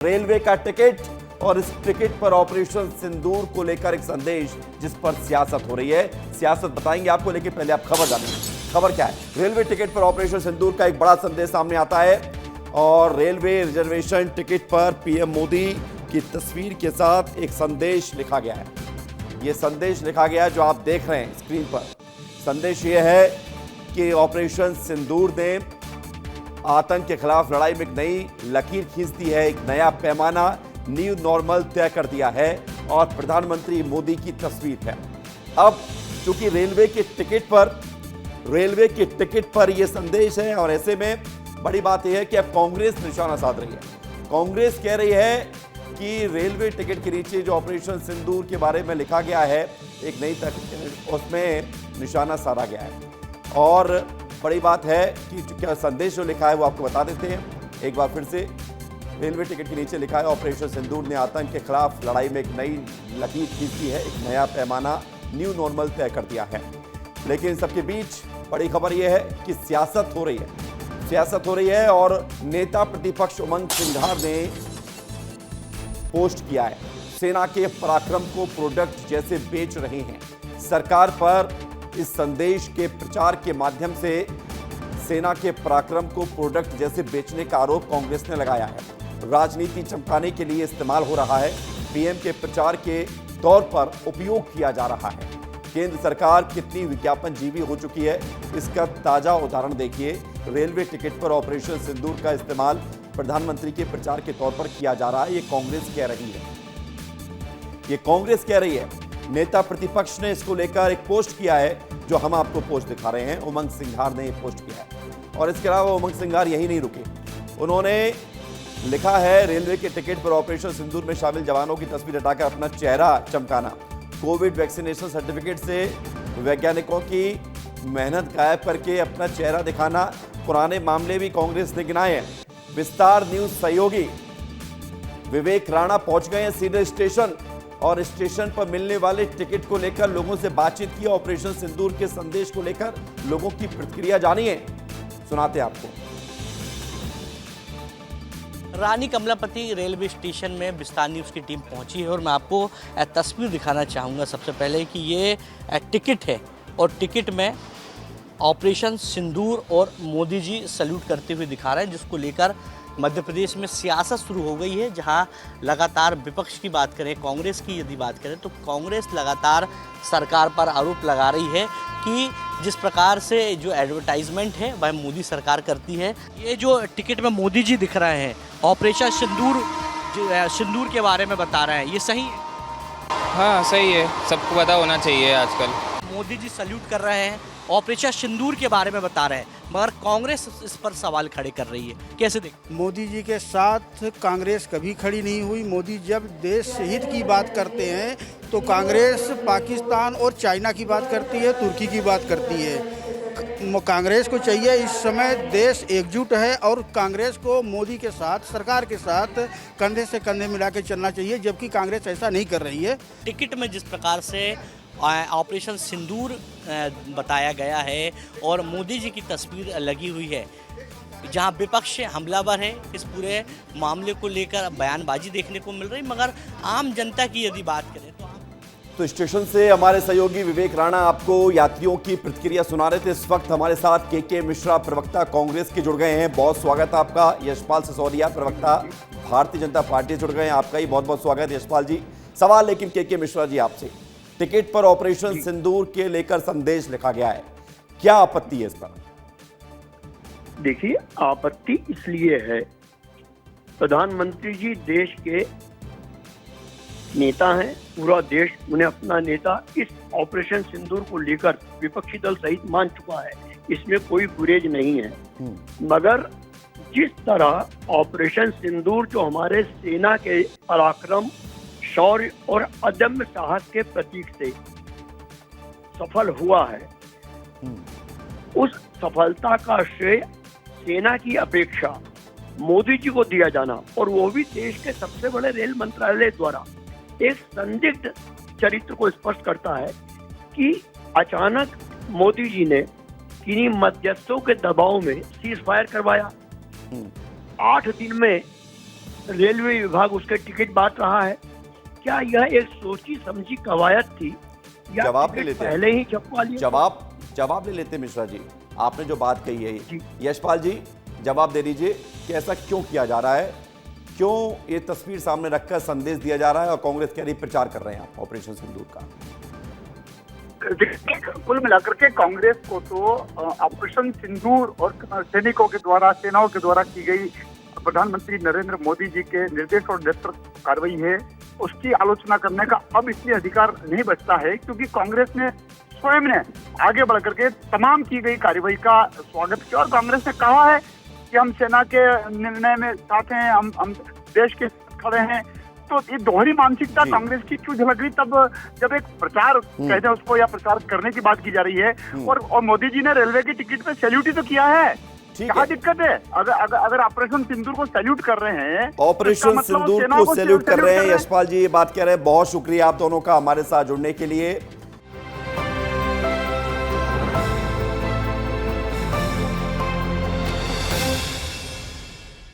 Railway का ticket और इस टिकट पर ऑपरेशन सिंदूर को लेकर एक संदेश जिस पर सियासत हो रही है। सियासत बताएंगे आपको, लेकिन पहले आप खबर जानेंगे। खबर क्या है? रेलवे टिकट पर ऑपरेशन सिंदूर का एक बड़ा संदेश सामने आता है और रेलवे रिजर्वेशन टिकट पर पीएम मोदी की तस्वीर के साथ एक संदेश लिखा गया है। यह संदेश लिखा गया है जो आप देख रहे हैं स्क्रीन पर। संदेश यह है कि ऑपरेशन सिंदूर ने आतंक के खिलाफ लड़ाई में एक नई लकीर खींच दी है, एक नया पैमाना, न्यू नॉर्मल तय कर दिया है और प्रधानमंत्री मोदी की तस्वीर है। अब चूंकि रेलवे के टिकट पर यह संदेश है और ऐसे में बड़ी बात यह है कि अब कांग्रेस निशाना साध रही है। कांग्रेस कह रही है कि रेलवे टिकट के नीचे जो ऑपरेशन सिंदूर के बारे में लिखा गया है, एक नई उसमें निशाना साधा गया है। और बड़ी बात है कि क्या संदेश जो लिखा है वो आपको बता देते हैं एक बार फिर से। रेलवे टिकट के नीचे लिखा है ऑपरेशन सिंदूर ने आतंक के खिलाफ लड़ाई में एक नई लकीर खींची है, एक नया पैमाना, न्यू नॉर्मल तय कर दिया है। लेकिन सबके बीच बड़ी खबर यह है कि सियासत हो रही है और नेता प्रतिपक्ष उमंग सिंघार ने पोस्ट किया है, सेना के पराक्रम को प्रोडक्ट जैसे बेच रहे हैं। सरकार पर इस संदेश के प्रचार के माध्यम से सेना के पराक्रम को प्रोडक्ट जैसे बेचने का आरोप कांग्रेस ने लगाया है। राजनीति चमकाने के लिए इस्तेमाल हो रहा है, पीएम के प्रचार के तौर पर उपयोग किया जा रहा है। केंद्र सरकार कितनी विज्ञापन जीवी हो चुकी है, इसका ताजा उदाहरण देखिए। रेलवे टिकट पर ऑपरेशन सिंदूर का इस्तेमाल प्रधानमंत्री के प्रचार के तौर पर किया जा रहा है, ये कांग्रेस कह रही है। नेता प्रतिपक्ष ने इसको लेकर एक पोस्ट किया है जो हम आपको पोस्ट दिखा रहे हैं। उमंग सिंघार ने पोस्ट किया है और इसके अलावा उमंग सिंघार यही नहीं रुके, उन्होंने लिखा है रेलवे के टिकट पर ऑपरेशन सिंदूर में शामिल जवानों की तस्वीर हटाकर अपना चेहरा चमकाना, कोविड वैक्सीनेशन सर्टिफिकेट से वैज्ञानिकों की मेहनत गायब करके अपना चेहरा दिखाना। पुराने मामले भी कांग्रेस ने गिनाए हैं। विस्तार न्यूज सहयोगी विवेक राणा पहुंच गए हैं सीधे स्टेशन और स्टेशन पर मिलने वाले टिकट को लेकर लोगों से बातचीत की। ऑपरेशन सिंदूर के संदेश को लेकर लोगों की प्रतिक्रिया जानिए, सुनाते हैं आपको। रानी कमलापति रेलवे स्टेशन में विस्तार न्यूज़ की टीम पहुंची है और मैं आपको तस्वीर दिखाना चाहूँगा सबसे पहले कि ये टिकट है और टिकट में ऑपरेशन सिंदूर और मोदी जी सल्यूट करते हुए दिखा रहे हैं, जिसको लेकर मध्य प्रदेश में सियासत शुरू हो गई है। जहां लगातार विपक्ष की बात करें, कांग्रेस की यदि बात करें तो कांग्रेस लगातार सरकार पर आरोप लगा रही है कि जिस प्रकार से जो एडवर्टाइजमेंट है वह मोदी सरकार करती है। ये जो टिकट में मोदी जी दिख रहे हैं, ऑपरेशन सिंदूर के बारे में बता रहे हैं, ये सही है? हाँ सही है, सबको पता होना चाहिए आजकल। मोदी जी सल्यूट कर रहे हैं, ऑपरेशन सिंदूर के बारे में बता रहे हैं, मगर कांग्रेस इस पर सवाल खड़े कर रही है। कैसे देख? मोदी जी के साथ कांग्रेस कभी खड़ी नहीं हुई। मोदी जब देश हित की बात करते हैं तो कांग्रेस पाकिस्तान और चाइना की बात करती है, तुर्की की बात करती है। कांग्रेस को चाहिए इस समय देश एकजुट है और कांग्रेस को मोदी के साथ, सरकार के साथ कंधे से कंधे मिला के चलना चाहिए, जबकि कांग्रेस ऐसा नहीं कर रही है। टिकट में जिस प्रकार से ऑपरेशन सिंदूर बताया गया है और मोदी जी की तस्वीर लगी हुई है, जहां विपक्ष हमलावर है, इस पूरे मामले को लेकर बयानबाजी देखने को मिल रही, मगर आम जनता की यदि बात करें तो स्टेशन से हमारे सहयोगी विवेक राणा आपको यात्रियों की प्रतिक्रिया सुना रहे थे। इस वक्त हमारे साथ के मिश्रा प्रवक्ता कांग्रेस के जुड़ गए हैं, बहुत स्वागत है आपका। यशपाल सिसोदिया प्रवक्ता भारतीय जनता पार्टी जुड़ गए हैं, आपका ही बहुत बहुत स्वागत यशपाल जी। सवाल लेकिन के मिश्रा जी आपसे, टिकट पर ऑपरेशन सिंदूर के लेकर संदेश लिखा गया है, क्या आपत्ति है इस पर? देखिए, आपत्ति इसलिए है, प्रधानमंत्री जी देश के नेता हैं, पूरा देश उन्हें अपना नेता इस ऑपरेशन सिंदूर को लेकर विपक्षी दल सहित मान चुका है, इसमें कोई गुरेज नहीं है। मगर जिस तरह ऑपरेशन सिंदूर जो हमारे सेना के पराक्रम, शौर्य और अदम्य साहस के प्रतीक से सफल हुआ है, उस सफलता का श्रेय सेना की अपेक्षा मोदी जी को दिया जाना, और वो भी देश के सबसे बड़े रेल मंत्रालय द्वारा, एक संदिग्ध चरित्र को स्पष्ट करता है कि अचानक मोदी जी ने किन्हीं मध्यस्थों के दबाव में सीज फायर करवाया। 8 दिन में रेलवे विभाग उसके टिकट बांट रहा है। क्या यह एक सोची समझी कवायद थी या जवाब ले टिकट लेते हैं। पहले ही छपवा लिया? जवाब ले लेते हैं मिश्रा जी, आपने जो बात कही है जी। यशपाल जी जवाब दे दीजिए कि ऐसा क्यों किया जा रहा है, क्यों ये तस्वीर सामने रखकर संदेश दिया जा रहा है और कांग्रेस के लिए प्रचार कर रहे हैं आप ऑपरेशन सिंदूर का? कुल मिलाकर के कांग्रेस को तो ऑपरेशन सिंदूर और सैनिकों के द्वारा, सेनाओं के द्वारा की गई प्रधानमंत्री नरेंद्र मोदी जी के निर्देश और नेतृत्व कार्रवाई है, उसकी आलोचना करने का अब इसलिए अधिकार नहीं बचता है क्योंकि कांग्रेस ने स्वयं ने आगे बढ़ करके तमाम की गई कार्रवाई का स्वागत किया और कांग्रेस ने कहा है कि हम सेना के निर्णय में साथ हैं, हम देश के साथ खड़े हैं। तो ये दोहरी मानसिकता जी। कांग्रेस की क्यों झलक रही तब जब एक प्रचार कहते हैं उसको या प्रचार करने की बात की जा रही है और मोदी जी ने रेलवे की टिकट पे सैल्यूट ही तो किया है। ठीक क्या है, दिक्कत है? अगर ऑपरेशन सिंदूर को सैल्यूट कर रहे हैं, ऑपरेशन मतलब सिंदूर सेना को सैल्यूट कर रहे हैं। कर यशपाल जी ये बात कह रहे हैं, बहुत शुक्रिया आप दोनों का हमारे साथ जुड़ने के लिए।